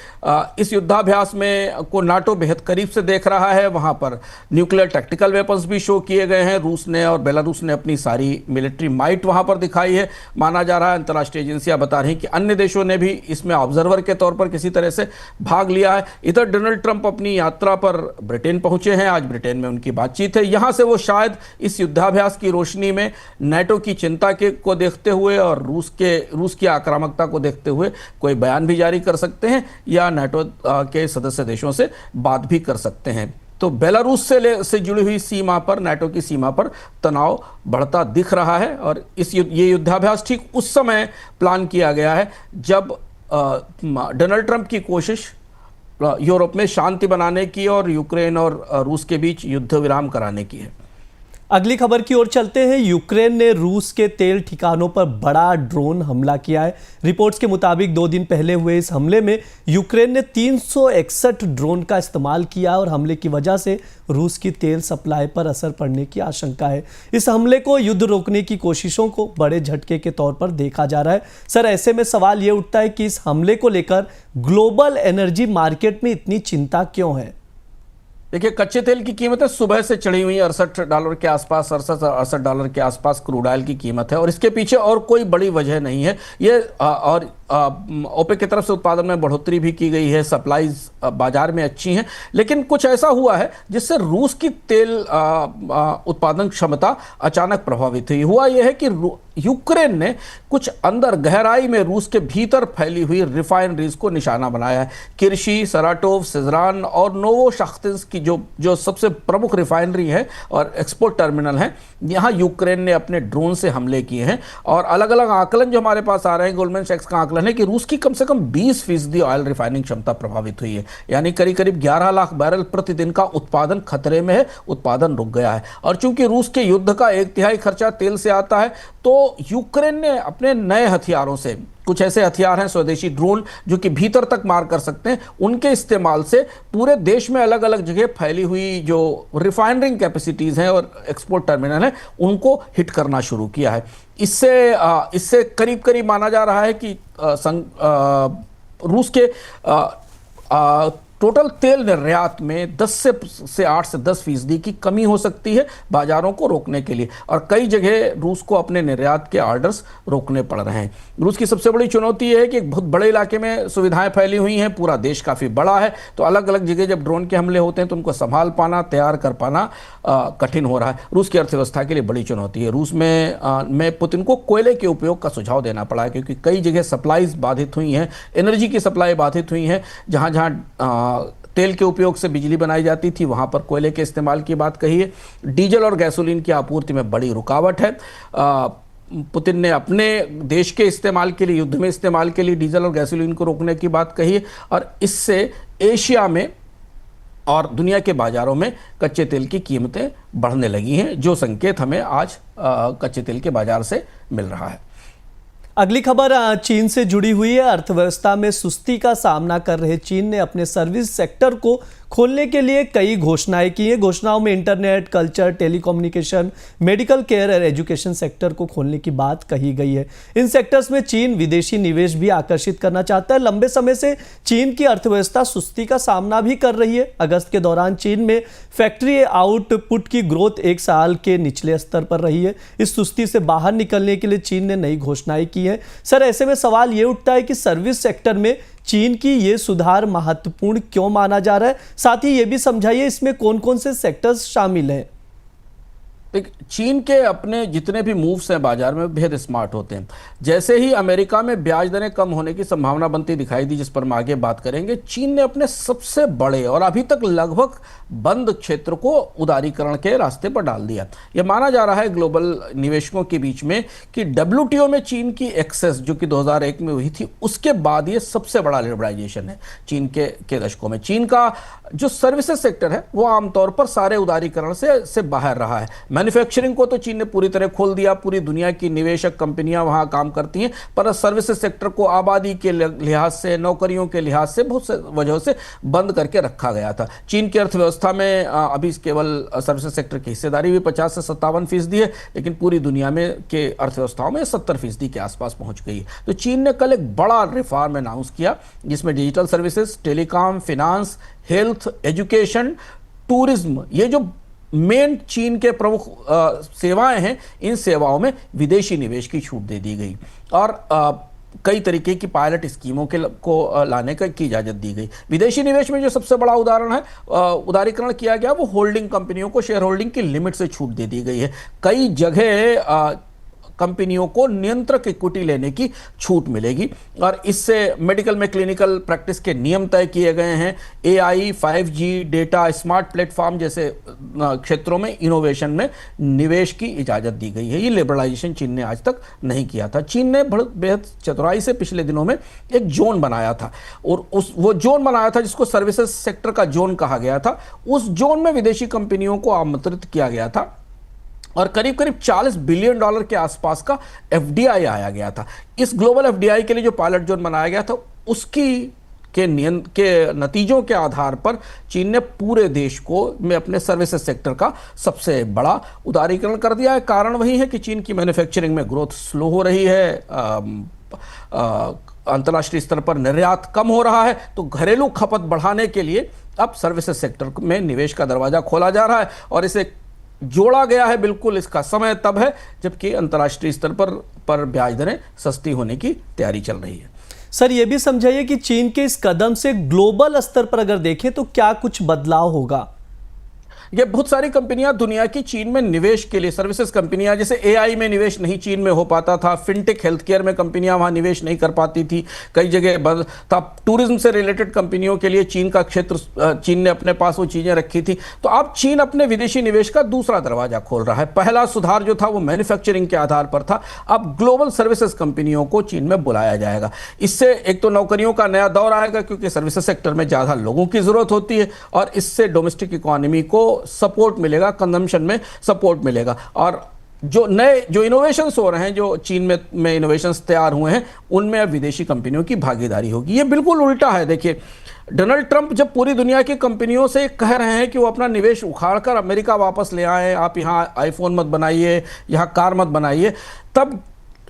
इस युद्धाभ्यास में को नाटो बेहद करीब से देख रहा है। वहां पर न्यूक्लियर टैक्टिकल वेपन्स भी शो किए गए हैं। रूस ने और बेलारूस ने अपनी सारी मिलिट्री माइट वहां पर दिखाई है। माना जा रहा है, अंतर्राष्ट्रीय एजेंसियां बता रही कि अन्य देशों ने भी इसमें ऑब्जर्वर के तौर पर किसी तरह से भाग लिया है। इधर डोनाल्ड ट्रंप अपनी यात्रा पर ब्रिटेन पहुंचे हैं। आज ब्रिटेन में उनकी बातचीत है। यहां से वो शायद इस युद्धाभ्यास की रोशनी में नाटो की चिंता को देखते हुए और रूस की आक्रामकता को देखते हुए कोई बयान भी जारी कर सकते हैं या नाटो के सदस्य देशों से बात भी कर सकते हैं। तो बेलारूस से जुड़ी हुई सीमा पर, नाटो की सीमा पर तनाव बढ़ता दिख रहा है और ये युद्धाभ्यास ठीक उस समय प्लान किया गया है जब डोनाल्ड ट्रंप की कोशिश यूरोप में शांति बनाने की और यूक्रेन और रूस के बीच युद्ध विराम कराने की है। अगली खबर की ओर चलते हैं। यूक्रेन ने रूस के तेल ठिकानों पर बड़ा ड्रोन हमला किया है। रिपोर्ट्स के मुताबिक 2 दिन पहले हुए इस हमले में यूक्रेन ने 361 ड्रोन का इस्तेमाल किया और हमले की वजह से रूस की तेल सप्लाई पर असर पड़ने की आशंका है। इस हमले को युद्ध रोकने की कोशिशों को बड़े झटके के तौर पर देखा जा रहा है। सर, ऐसे में सवाल ये उठता है कि इस हमले को लेकर ग्लोबल एनर्जी मार्केट में इतनी चिंता क्यों है? देखिए, कच्चे तेल की कीमतें सुबह से चढ़ी हुई $68 के आसपास, $68 के आसपास क्रूड ऑयल की कीमत है और इसके पीछे और कोई बड़ी वजह नहीं है। ये और ओपेक की तरफ से उत्पादन में बढ़ोतरी भी की गई है, सप्लाईज बाजार में अच्छी हैं, लेकिन कुछ ऐसा हुआ है जिससे रूस की तेल उत्पादन क्षमता अचानक प्रभावित हुई। हुआ यह है कि यूक्रेन ने कुछ अंदर गहराई में रूस के भीतर फैली हुई रिफाइनरीज को निशाना बनाया है। किर्शी, सराटोव, सिजरान और नोवोशाख्तिंस्क की जो सबसे प्रमुख रिफाइनरी है और एक्सपोर्ट टर्मिनल हैं, यहाँ यूक्रेन ने अपने ड्रोन से हमले किए हैं। और अलग अलग आकलन जो हमारे पास आ रहे हैं, गोल्डमैन सैक्स का आकलन है कि रूस की कम से कम 20% ऑयल रिफाइनिंग क्षमता प्रभावित हुई है, यानी करीब करीब 11 लाख बैरल प्रतिदिन का उत्पादन खतरे में है, उत्पादन रुक गया है। और चूंकि रूस के युद्ध का 1/3 खर्चा तेल से आता है, तो यूक्रेन ने अपने नए हथियारों से, कुछ ऐसे हथियार हैं स्वदेशी ड्रोन जो कि भीतर तक मार कर सकते हैं, उनके इस्तेमाल से पूरे देश में अलग अलग जगह फैली हुई जो रिफाइनरिंग कैपेसिटीज हैं और एक्सपोर्ट टर्मिनल हैं, उनको हिट करना शुरू किया है। इससे करीब करीब माना जा रहा है कि रूस के टोटल तेल निर्यात में 8 से 10% की कमी हो सकती है बाजारों को रोकने के लिए, और कई जगह रूस को अपने निर्यात के ऑर्डर्स रोकने पड़ रहे हैं। रूस की सबसे बड़ी चुनौती है कि एक बहुत बड़े इलाके में सुविधाएं फैली हुई हैं, पूरा देश काफ़ी बड़ा है, तो अलग अलग जगह जब ड्रोन के हमले होते हैं तो उनको संभाल पाना, तैयार कर पाना कठिन हो रहा है। रूस की अर्थव्यवस्था के लिए बड़ी चुनौती है। रूस में पुतिन को कोयले के उपयोग का सुझाव देना पड़ा है, क्योंकि कई जगह सप्लाईज बाधित हुई हैं, एनर्जी की सप्लाई बाधित हुई हैं। जहाँ जहाँ तेल के उपयोग से बिजली बनाई जाती थी, वहां पर कोयले के इस्तेमाल की बात कही है। डीजल और गैसोलीन की आपूर्ति में बड़ी रुकावट है। पुतिन ने अपने देश के इस्तेमाल के लिए, युद्ध में इस्तेमाल के लिए डीजल और गैसोलीन को रोकने की बात कही है, और इससे एशिया में और दुनिया के बाजारों में कच्चे तेल की कीमतें बढ़ने लगी हैं, जो संकेत हमें आज कच्चे तेल के बाजार से मिल रहा है। अगली खबर चीन से जुड़ी हुई है। अर्थव्यवस्था में सुस्ती का सामना कर रहे चीन ने अपने सर्विस सेक्टर को खोलने के लिए कई घोषणाएं की हैं। घोषणाओं में internet, culture, telecommunication, medical care और एजुकेशन सेक्टर को खोलने की बात कही गई है। इन सेक्टर्स में चीन विदेशी निवेश भी आकर्षित करना चाहता है। लंबे समय से चीन की अर्थव्यवस्था सुस्ती का सामना भी कर रही है। अगस्त के दौरान चीन में फैक्ट्री आउटपुट की ग्रोथ 1 साल के निचले स्तर पर रही है। इस सुस्ती से बाहर निकलने के लिए चीन ने नई घोषणाएं की हैं। सर, ऐसे में सवाल ये उठता है कि सर्विस सेक्टर में चीन की ये सुधार महत्वपूर्ण क्यों माना जा रहा है? साथ ही ये भी समझाइए इसमें कौन कौन से सेक्टर्स शामिल हैं। चीन के अपने जितने भी मूव्स हैं बाजार में बेहद स्मार्ट होते हैं। जैसे ही अमेरिका में ब्याज दरें कम होने की संभावना बनती दिखाई दी, जिस पर हम आगे बात करेंगे, चीन ने अपने सबसे बड़े और अभी तक लगभग बंद क्षेत्र को उदारीकरण के रास्ते पर डाल दिया। यह माना जा रहा है ग्लोबल निवेशकों के बीच में कि WTO में चीन की एक्सेस जो कि 2001 में हुई थी, उसके बाद ये सबसे बड़ा लिबरलाइजेशन है चीन के दशकों में। चीन का जो सर्विसेज सेक्टर है वो आमतौर पर सारे उदारीकरण से बाहर रहा है। मैन्युफैक्चरिंग को तो चीन ने पूरी तरह खोल दिया, पूरी दुनिया की निवेशक कंपनियां वहां काम करती हैं, पर सर्विसेज सेक्टर को आबादी के लिहाज से, नौकरियों के लिहाज से बहुत से वजहों से बंद करके रखा गया था। चीन की अर्थव्यवस्था में अभी केवल सर्विसेज सेक्टर की हिस्सेदारी भी 50 से 57% है, लेकिन पूरी दुनिया में के अर्थव्यवस्थाओं में 70% के आसपास पहुंच गई है। तो चीन ने कल एक बड़ा रिफॉर्म अनाउंस किया, जिसमें digital services, telecom, finance, health, education, tourism, ये जो मेन चीन के प्रमुख सेवाएं हैं, इन सेवाओं में विदेशी निवेश की छूट दे दी गई और कई तरीके की पायलट स्कीमों को लाने की इजाजत दी गई। विदेशी निवेश में जो सबसे बड़ा उदाहरण है, उदारीकरण किया गया, वो होल्डिंग कंपनियों को शेयर होल्डिंग की लिमिट से छूट दे दी गई है। कई जगह कंपनियों को नियंत्रक इक्विटी लेने की छूट मिलेगी और इससे मेडिकल में क्लिनिकल प्रैक्टिस के नियम तय किए गए हैं। AI, 5G, data, smart platform जैसे क्षेत्रों में इनोवेशन में निवेश की इजाजत दी गई है। ये लिबरलाइजेशन चीन ने आज तक नहीं किया था। चीन ने बेहद चतुराई से पिछले दिनों में एक जोन बनाया था और वो जोन बनाया था जिसको सर्विसेज सेक्टर का जोन कहा गया था। उस जोन में विदेशी कंपनियों को आमंत्रित किया गया था और करीब करीब $40 बिलियन के आसपास का एफडीआई आया गया था। इस ग्लोबल एफडीआई के लिए जो पायलट जोन बनाया गया था, उसकी के नतीजों के आधार पर चीन ने पूरे देश को में अपने सर्विसेज सेक्टर का सबसे बड़ा उदारीकरण कर दिया है। कारण वही है कि चीन की मैन्युफैक्चरिंग में ग्रोथ स्लो हो रही है, अंतर्राष्ट्रीय स्तर पर निर्यात कम हो रहा है, तो घरेलू खपत बढ़ाने के लिए अब सर्विसेज सेक्टर में निवेश का दरवाजा खोला जा रहा है और इसे जोड़ा गया है। बिल्कुल इसका समय तब है जबकि अंतर्राष्ट्रीय स्तर पर ब्याज दरें सस्ती होने की तैयारी चल रही है। सर, ये भी समझाइए कि चीन के इस कदम से ग्लोबल स्तर पर अगर देखें तो क्या कुछ बदलाव होगा? ये बहुत सारी कंपनियां दुनिया की चीन में निवेश के लिए, सर्विसेज कंपनियां, जैसे एआई में निवेश नहीं चीन में हो पाता था, फिनटेक हेल्थ केयर में कंपनियां वहां निवेश नहीं कर पाती थी, कई जगह बंद था। टूरिज्म से रिलेटेड कंपनियों के लिए चीन का क्षेत्र, चीन ने अपने पास वो चीजें रखी थी। तो अब चीन अपने विदेशी निवेश का दूसरा दरवाजा खोल रहा है। पहला सुधार जो था वो मैन्युफैक्चरिंग के आधार पर था, अब ग्लोबल सर्विसेज कंपनियों को चीन में बुलाया जाएगा। इससे एक तो नौकरियों का नया दौर आएगा, क्योंकि सर्विसेज सेक्टर में ज्यादा लोगों की जरूरत होती है और इससे डोमेस्टिक इकोनॉमी को सपोर्ट मिलेगा, कंजम्पशन में सपोर्ट मिलेगा और जो इनोवेशंस हो रहे हैं, जो चीन में इनोवेशंस तैयार हुए हैं, उनमें अब विदेशी कंपनियों की भागीदारी होगी। ये बिल्कुल उल्टा है। देखिए, डोनाल्ड ट्रंप जब पूरी दुनिया की कंपनियों से कह रहे हैं कि वो अपना निवेश उखाड़कर अमेरिका वापस ले आए, आप यहां आईफोन मत बनाइए, यहां कार मत बनाइए, तब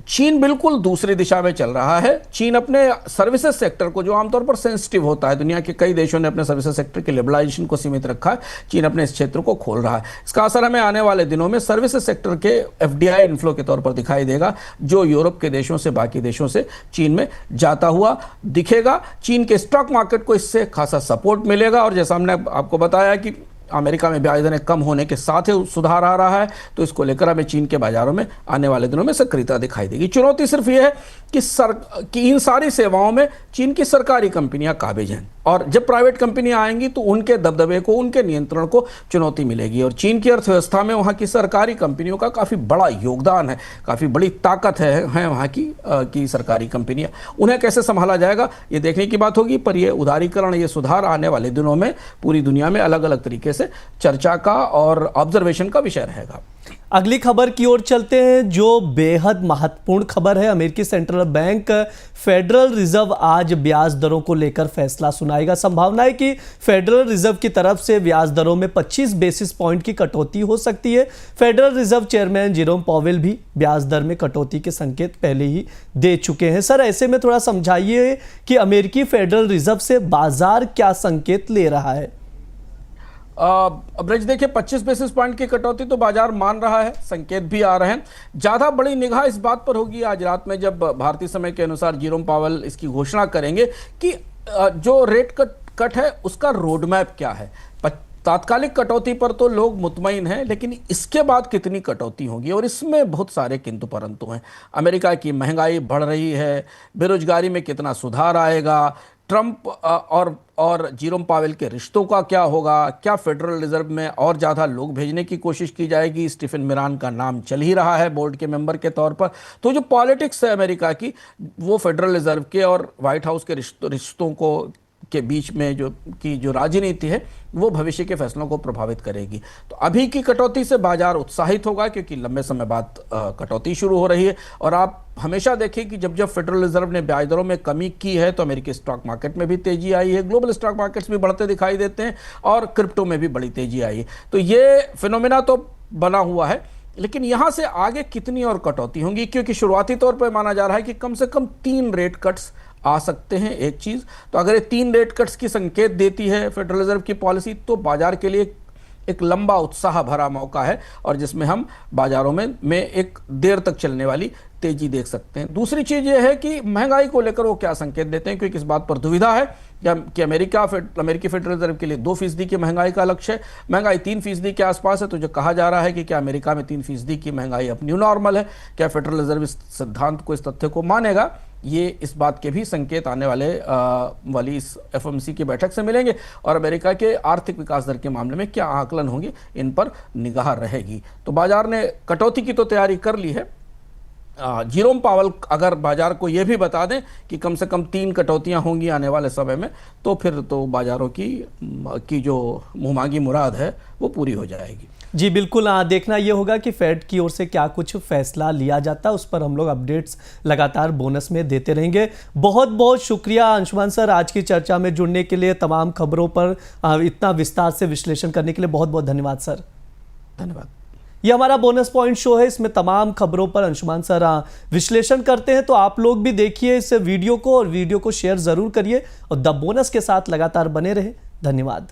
चीन बिल्कुल दूसरी दिशा में चल रहा है। चीन अपने सर्विसेज सेक्टर को, जो आमतौर पर सेंसिटिव होता है, दुनिया के कई देशों ने अपने सर्विसेज सेक्टर के लिबरलाइजेशन को सीमित रखा है, चीन अपने इस क्षेत्र को खोल रहा है। इसका असर हमें आने वाले दिनों में सर्विसेज सेक्टर के एफडीआई इनफ्लो के तौर पर दिखाई देगा, जो यूरोप के देशों से, बाकी देशों से चीन में जाता हुआ दिखेगा। चीन के स्टॉक मार्केट को इससे खासा सपोर्ट मिलेगा और जैसा हमने आपको बताया कि अमेरिका में ब्याज दरें कम होने के साथ ही सुधार आ रहा है, तो इसको लेकर हमें चीन के बाजारों में आने वाले दिनों में सक्रियता दिखाई देगी। चुनौती सिर्फ यह है कि इन सारी सेवाओं में चीन की सरकारी कंपनियां काबिज हैं और जब प्राइवेट कंपनियां आएंगी तो उनके दबदबे को, उनके नियंत्रण को चुनौती मिलेगी और चीन की अर्थव्यवस्था में वहां की सरकारी कंपनियों का काफी बड़ा योगदान है, काफी बड़ी ताकत है वहां की सरकारी कंपनियां। उन्हें कैसे संभाला जाएगा, ये देखने की बात होगी, पर यह उदारीकरण, ये सुधार आने वाले दिनों में पूरी दुनिया में अलग अलग तरीके से चर्चा का और ऑब्जर्वेशन का विषय रहेगा। अगली खबर की ओर चलते हैं, जो बेहद महत्वपूर्ण खबर है। अमेरिकी सेंट्रल बैंक फेडरल रिजर्व आज ब्याज दरों को लेकर फैसला सुनाएगा। संभावना है कि फेडरल रिजर्व की तरफ से ब्याज दरों में 25 बेसिस पॉइंट की कटौती हो सकती है। Federal reserve chairman Jerome Powell भी ब्याज दर में कटौती के संकेत पहले ही दे चुके हैं। सर, ऐसे में थोड़ा समझाइए कि अमेरिकी फेडरल रिजर्व से बाजार क्या संकेत ले रहा है? ब्रज, देखिए, 25 बेसिस पॉइंट की कटौती तो बाजार मान रहा है, संकेत भी आ रहे हैं। ज्यादा बड़ी निगाह इस बात पर होगी आज रात में, जब भारतीय समय के अनुसार जेरोम पावेल इसकी घोषणा करेंगे कि जो रेट कट है उसका रोड मैप क्या है। तात्कालिक कटौती पर तो लोग मुतमईन हैं, लेकिन इसके बाद कितनी कटौती होगी, और इसमें बहुत सारे किंतु परंतु हैं। अमेरिका की महंगाई बढ़ रही है, बेरोजगारी में कितना सुधार आएगा, ट्रंप और जेरोम पावेल के रिश्तों का क्या होगा, क्या फेडरल रिजर्व में और ज़्यादा लोग भेजने की कोशिश की जाएगी। स्टीफन मिरान का नाम चल ही रहा है बोर्ड के मेंबर के तौर पर। तो जो पॉलिटिक्स है अमेरिका की, वो फेडरल रिजर्व के और व्हाइट हाउस के रिश्तों को के बीच में जो राजनीति है वो भविष्य के फैसलों को प्रभावित करेगी। तो अभी की कटौती से बाजार उत्साहित होगा क्योंकि लंबे समय बाद कटौती शुरू हो रही है। और आप हमेशा देखें कि जब फेडरल रिजर्व ने ब्याज दरों में कमी की है तो अमेरिकी स्टॉक मार्केट में भी तेजी आई है, ग्लोबल स्टॉक मार्केट्स भी बढ़ते दिखाई देते हैं और क्रिप्टो में भी बड़ी तेजी आई है। तो ये फिनोमेना तो बना हुआ है, लेकिन यहां से आगे कितनी और कटौती होंगी, क्योंकि शुरुआती तौर पर माना जा रहा है कि कम से कम 3 रेट कट्स आ सकते हैं। एक चीज तो अगर ये 3 रेट कट्स की संकेत देती है फेडरल रिजर्व की पॉलिसी, तो बाजार के लिए एक लंबा उत्साह भरा मौका है और जिसमें हम बाजारों में एक देर तक चलने वाली तेजी देख सकते हैं। दूसरी चीज ये है कि महंगाई को लेकर वो क्या संकेत देते हैं, क्योंकि इस बात पर दुविधा है कि अमेरिकी फेडरल रिजर्व के लिए 2% की महंगाई का लक्ष्य है, महंगाई 3% के आसपास है। तो जो कहा जा रहा है कि क्या अमेरिका में 3% की महंगाई अब न्यू नॉर्मल है, क्या फेडरल रिजर्व इस सिद्धांत को, इस तथ्य को मानेगा, ये इस बात के भी संकेत आने वाली इस एफओएमसी की बैठक से मिलेंगे। और अमेरिका के आर्थिक विकास दर के मामले में क्या आकलन होंगे, इन पर निगाह रहेगी। तो बाजार ने कटौती की तो तैयारी कर ली है। जीरोम पावल अगर बाजार को यह भी बता दें कि कम से कम 3 कटौतियां होंगी आने वाले समय में, तो फिर तो बाजारों की जो मुहमांगी मुराद है वो पूरी हो जाएगी। जी बिल्कुल, देखना ये होगा कि फेड की ओर से क्या कुछ फैसला लिया जाता है, उस पर हम लोग अपडेट्स लगातार बोनस में देते रहेंगे। बहुत बहुत शुक्रिया अंशुमान सर, आज की चर्चा में जुड़ने के लिए, तमाम खबरों पर इतना विस्तार से विश्लेषण करने के लिए बहुत बहुत धन्यवाद सर। धन्यवाद। ये हमारा बोनस पॉइंट शो है, इसमें तमाम खबरों पर अंशुमान सर विश्लेषण करते हैं। तो आप लोग भी देखिए इस वीडियो को और वीडियो को शेयर जरूर करिए और द बोनस के साथ लगातार बने रहे। धन्यवाद।